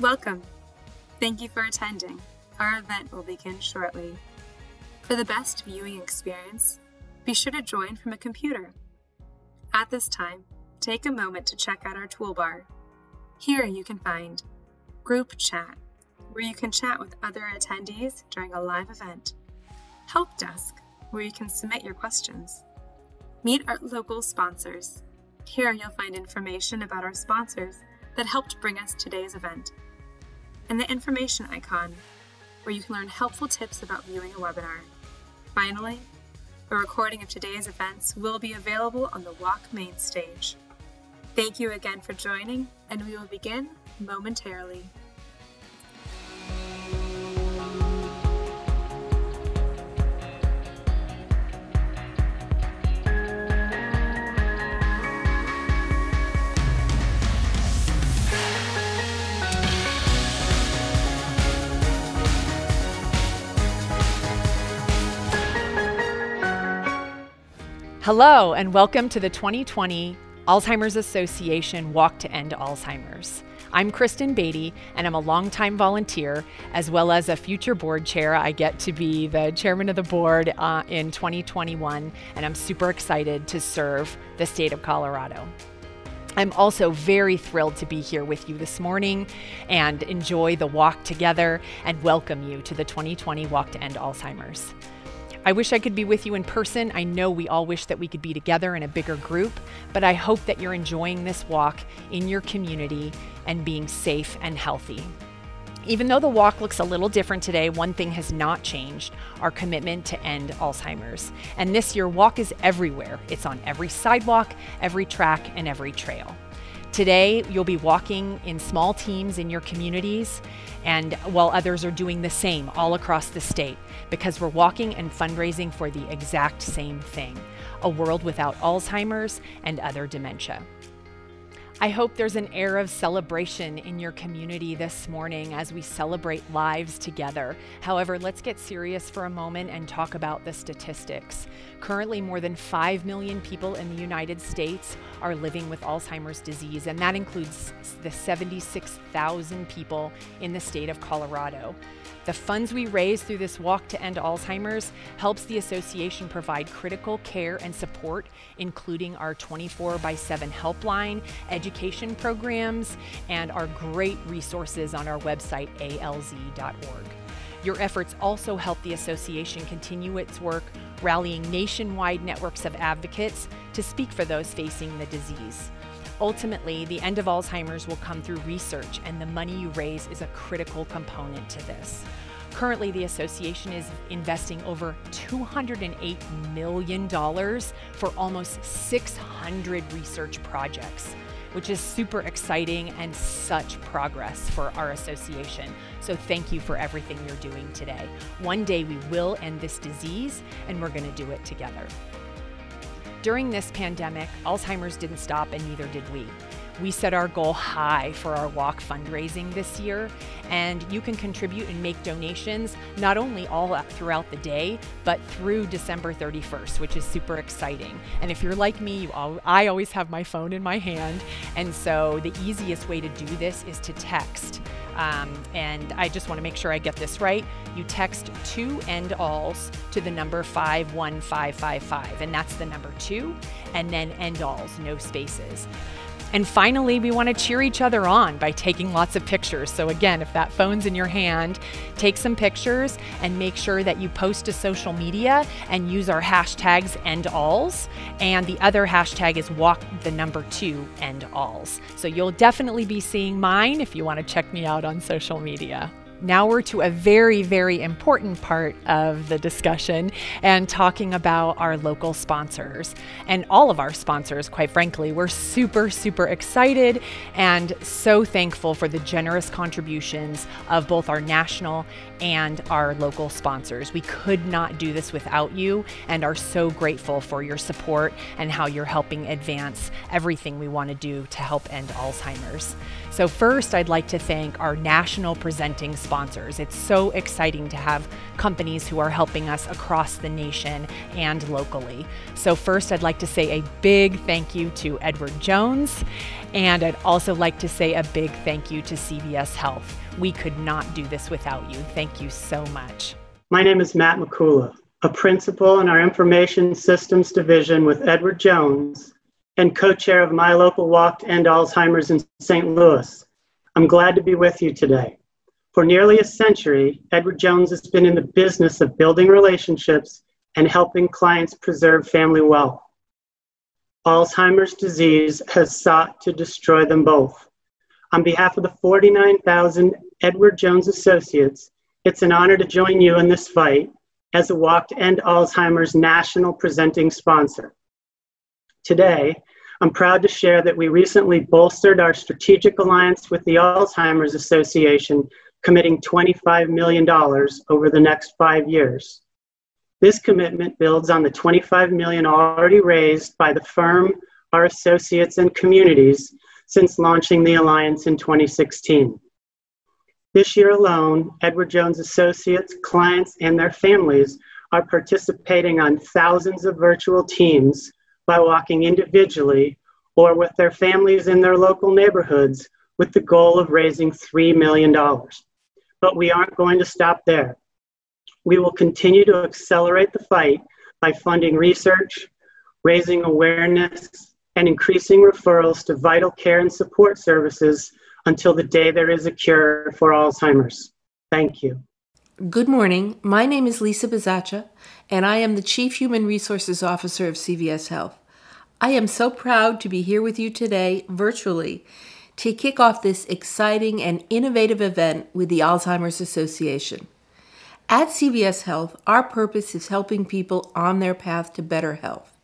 Welcome. Thank you for attending. Our event will begin shortly. For the best viewing experience, be sure to join from a computer. At this time, take a moment to check out our toolbar. Here you can find Group Chat, where you can chat with other attendees during a live event. Help Desk, where you can submit your questions. Meet our local sponsors. Here you'll find information about our sponsors that helped bring us today's event. And the information icon, where you can learn helpful tips about viewing a webinar. Finally, a recording of today's events will be available on the Walk main stage. Thank you again for joining, and we will begin momentarily. Hello, and welcome to the 2020 Alzheimer's Association Walk to End Alzheimer's. I'm Kristen Beatty, and I'm a longtime volunteer, as well as a future board chair. I get to be the chairman of the board in 2021, and I'm super excited to serve the state of Colorado. I'm also very thrilled to be here with you this morning and enjoy the walk together and welcome you to the 2020 Walk to End Alzheimer's. I wish I could be with you in person. I know we all wish that we could be together in a bigger group, but I hope that you're enjoying this walk in your community and being safe and healthy. Even though the walk looks a little different today, one thing has not changed: our commitment to end Alzheimer's. And this year, walk is everywhere. It's on every sidewalk, every track, and every trail. Today, you'll be walking in small teams in your communities, and while others are doing the same all across the state, because we're walking and fundraising for the exact same thing: a world without Alzheimer's and other dementia. I hope there's an air of celebration in your community this morning as we celebrate lives together. However, let's get serious for a moment and talk about the statistics. Currently, more than 5 million people in the United States are living with Alzheimer's disease, and that includes the 76,000 people in the state of Colorado. The funds we raise through this Walk to End Alzheimer's helps the association provide critical care and support, including our 24/7 helpline, education programs, and our great resources on our website, alz.org. Your efforts also help the association continue its work, rallying nationwide networks of advocates to speak for those facing the disease. Ultimately, the end of Alzheimer's will come through research, and the money you raise is a critical component to this. Currently, the association is investing over $208 million for almost 600 research projects, which is super exciting and such progress for our association. So thank you for everything you're doing today. One day we will end this disease, and we're going to do it together. During this pandemic, Alzheimer's didn't stop, and neither did we. We set our goal high for our walk fundraising this year, and you can contribute and make donations not only all throughout the day, but through December 31st, which is super exciting. And if you're like me, I always have my phone in my hand, and so the easiest way to do this is to text. And I just want to make sure I get this right. You text 2 END-ALS to the number 51555, and that's the number 2, and then END-ALS, no spaces. And finally, we want to cheer each other on by taking lots of pictures. So again, if that phone's in your hand, take some pictures and make sure that you post to social media and use our hashtags END-ALS. And the other hashtag is walk2 END-ALS. So you'll definitely be seeing mine if you want to check me out on social media. Now we're to a very, very important part of the discussion and talking about our local sponsors and all of our sponsors. Quite frankly, we're super, super excited and so thankful for the generous contributions of both our national and our local sponsors. We could not do this without you and are so grateful for your support and how you're helping advance everything we want to do to help end Alzheimer's. So first, I'd like to thank our national presenting sponsors sponsors. It's so exciting to have companies who are helping us across the nation and locally. So first, I'd like to say a big thank you to Edward Jones, and I'd also like to say a big thank you to CVS Health. We could not do this without you. Thank you so much. My name is Matt McCula, a principal in our Information Systems Division with Edward Jones and co-chair of my local Walk to End Alzheimer's in St. Louis. I'm glad to be with you today. For nearly a century, Edward Jones has been in the business of building relationships and helping clients preserve family wealth. Alzheimer's disease has sought to destroy them both. On behalf of the 49,000 Edward Jones associates, it's an honor to join you in this fight as a Walk to End Alzheimer's national presenting sponsor. Today, I'm proud to share that we recently bolstered our strategic alliance with the Alzheimer's Association, committing $25 million over the next 5 years. This commitment builds on the $25 million already raised by the firm, our associates, and communities since launching the alliance in 2016. This year alone, Edward Jones associates, clients, and their families are participating on thousands of virtual teams by walking individually or with their families in their local neighborhoods with the goal of raising $3 million. But we aren't going to stop there. We will continue to accelerate the fight by funding research, raising awareness, and increasing referrals to vital care and support services until the day there is a cure for Alzheimer's. Thank you. Good morning. My name is Lisa Bizzaccia, and I am the Chief Human Resources Officer of CVS Health. I am so proud to be here with you today, virtually, to kick off this exciting and innovative event with the Alzheimer's Association. At CVS Health, our purpose is helping people on their path to better health.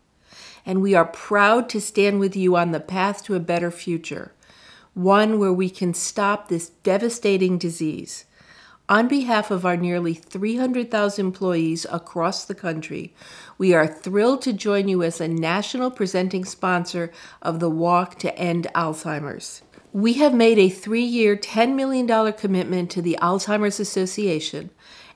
And we are proud to stand with you on the path to a better future, one where we can stop this devastating disease. On behalf of our nearly 300,000 employees across the country, we are thrilled to join you as a national presenting sponsor of the Walk to End Alzheimer's. We have made a 3-year, $10 million commitment to the Alzheimer's Association,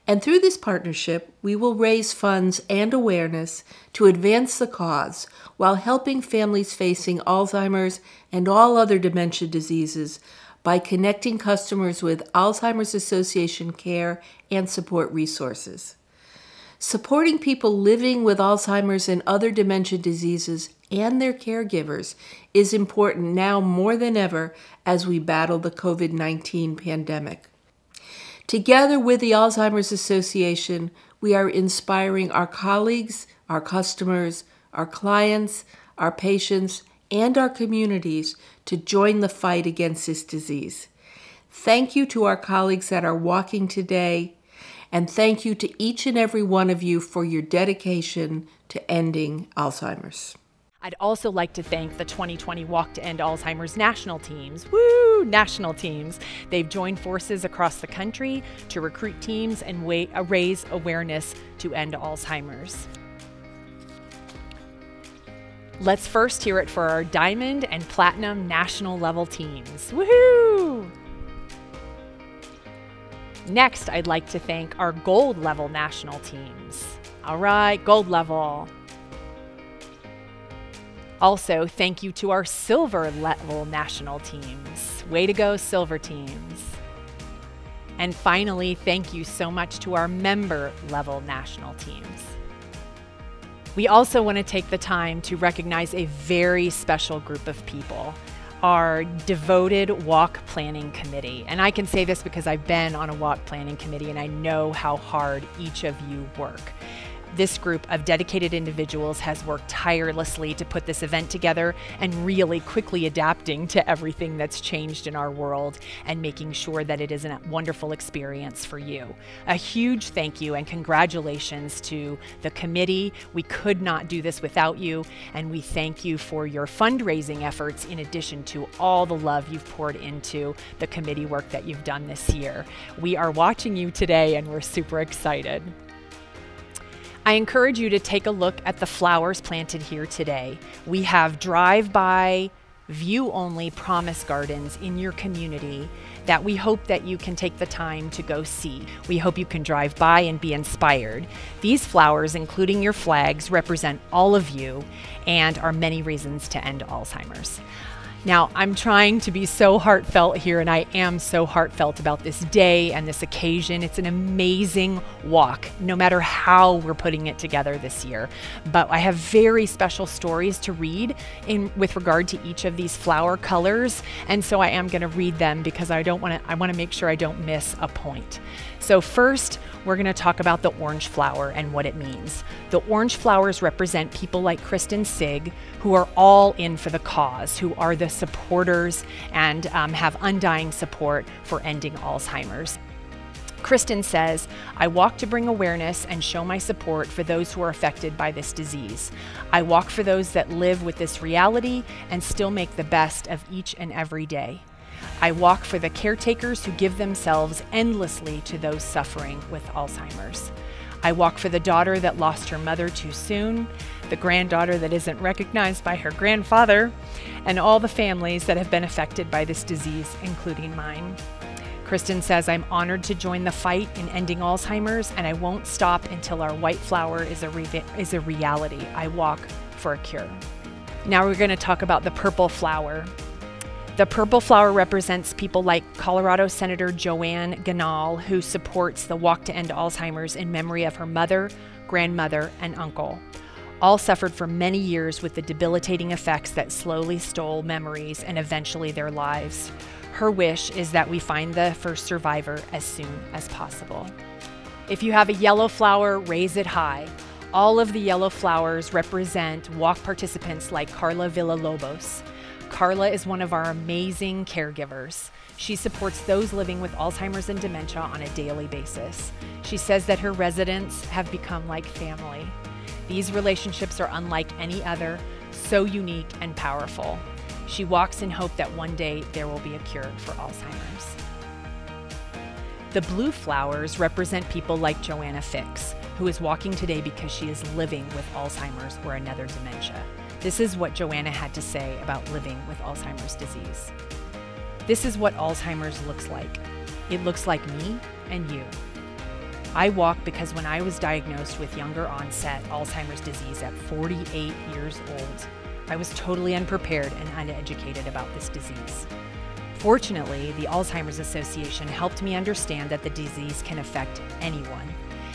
and through this partnership, we will raise funds and awareness to advance the cause while helping families facing Alzheimer's and all other dementia diseases by connecting customers with Alzheimer's Association care and support resources. Supporting people living with Alzheimer's and other dementia diseases and their caregivers is important now more than ever as we battle the COVID-19 pandemic. Together with the Alzheimer's Association, we are inspiring our colleagues, our customers, our clients, our patients, and our communities to join the fight against this disease. Thank you to our colleagues that are walking today, and thank you to each and every one of you for your dedication to ending Alzheimer's. I'd also like to thank the 2020 Walk to End Alzheimer's national teams. Woo! National teams. They've joined forces across the country to recruit teams and raise awareness to end Alzheimer's. Let's first hear it for our Diamond and Platinum national level teams. Woohoo! Next, I'd like to thank our Gold level national teams. All right, Gold level. Also, thank you to our Silver level national teams. Way to go, Silver teams. And finally, thank you so much to our member level national teams. We also want to take the time to recognize a very special group of people, our devoted walk planning committee. And I can say this because I've been on a walk planning committee and I know how hard each of you work. This group of dedicated individuals has worked tirelessly to put this event together and really quickly adapting to everything that's changed in our world and making sure that it is a wonderful experience for you. A huge thank you and congratulations to the committee. We could not do this without you, and we thank you for your fundraising efforts in addition to all the love you've poured into the committee work that you've done this year. We are watching you today and we're super excited. I encourage you to take a look at the flowers planted here today. We have drive-by view-only promise gardens in your community that we hope that you can take the time to go see. We hope you can drive by and be inspired. These flowers, including your flags, represent all of you and are many reasons to end Alzheimer's. Now, I'm trying to be so heartfelt here, and I am so heartfelt about this day and this occasion. It's an amazing walk, no matter how we're putting it together this year. But I have very special stories to read with regard to each of these flower colors, and so I am going to read them because I want to make sure I don't miss a point. So first, we're going to talk about the orange flower and what it means. The orange flowers represent people like Kristen Sig, who are all in for the cause, who are the supporters and have undying support for ending Alzheimer's. Kristen says, I walk to bring awareness and show my support for those who are affected by this disease. I walk for those that live with this reality and still make the best of each and every day. I walk for the caretakers who give themselves endlessly to those suffering with Alzheimer's. I walk for the daughter that lost her mother too soon, the granddaughter that isn't recognized by her grandfather, and all the families that have been affected by this disease, including mine. Kristen says, I'm honored to join the fight in ending Alzheimer's, and I won't stop until our white flower is a reality. I walk for a cure. Now we're going to talk about the purple flower. The purple flower represents people like Colorado Senator Joanne Ganal, who supports the Walk to End Alzheimer's in memory of her mother, grandmother, and uncle. All suffered for many years with the debilitating effects that slowly stole memories and eventually their lives. Her wish is that we find the first survivor as soon as possible. If you have a yellow flower, raise it high. All of the yellow flowers represent walk participants like Carla Villalobos. Carla is one of our amazing caregivers. She supports those living with Alzheimer's and dementia on a daily basis. She says that her residents have become like family. These relationships are unlike any other, so unique and powerful. She walks in hope that one day there will be a cure for Alzheimer's. The blue flowers represent people like Joanna Fix, who is walking today because she is living with Alzheimer's or another dementia. This is what Joanna had to say about living with Alzheimer's disease. This is what Alzheimer's looks like. It looks like me and you. I walk because when I was diagnosed with younger onset Alzheimer's disease at 48 years old, I was totally unprepared and uneducated about this disease. Fortunately, the Alzheimer's Association helped me understand that the disease can affect anyone.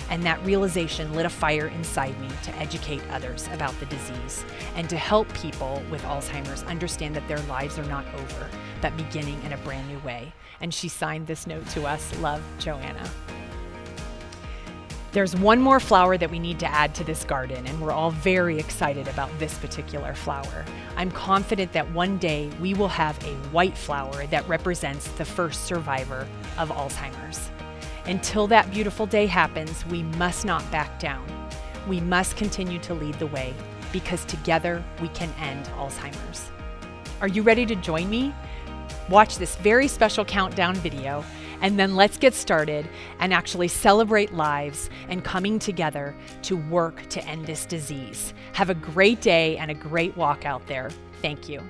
And that realization lit a fire inside me to educate others about the disease and to help people with Alzheimer's understand that their lives are not over, but beginning in a brand new way. And she signed this note to us. Love, Joanna. There's one more flower that we need to add to this garden, and we're all very excited about this particular flower. I'm confident that one day we will have a white flower that represents the first survivor of Alzheimer's. Until that beautiful day happens, we must not back down. We must continue to lead the way because together we can end Alzheimer's. Are you ready to join me? Watch this very special countdown video, and then let's get started and actually celebrate lives and coming together to work to end this disease. Have a great day and a great walk out there. Thank you.